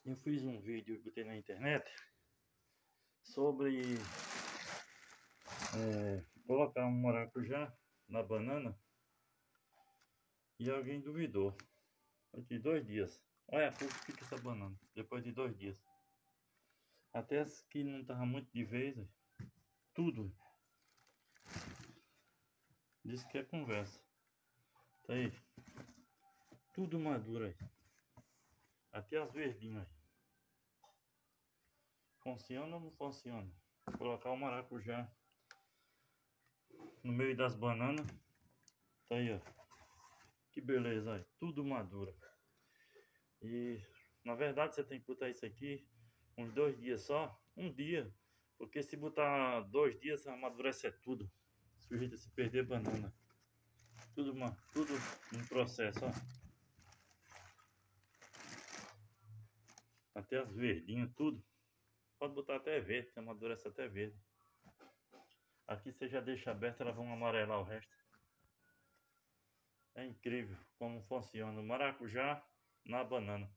Eu fiz um vídeo e botei na internet sobre colocar um maracujá na banana e alguém duvidou. De 2 dias. Olha como fica essa banana depois de 2 dias. Até as que não tava muito de vez, tudo. Diz que é conversa. Tá aí. Tudo maduro aí. Até as verdinhas aí. Funciona ou não funciona? Colocar o maracujá no meio das bananas. Tá aí, ó. Que beleza aí. Tudo maduro. E na verdade você tem que botar isso aqui uns 2 dias só. Um dia. Porque se botar 2 dias, amadurece tudo. Sujeito a se perder banana. Tudo no processo, ó. Até as verdinhas, tudo. Pode botar até verde, que amadurece até verde. Aqui você já deixa aberto, elas vão amarelar o resto. É incrível como funciona o maracujá na banana.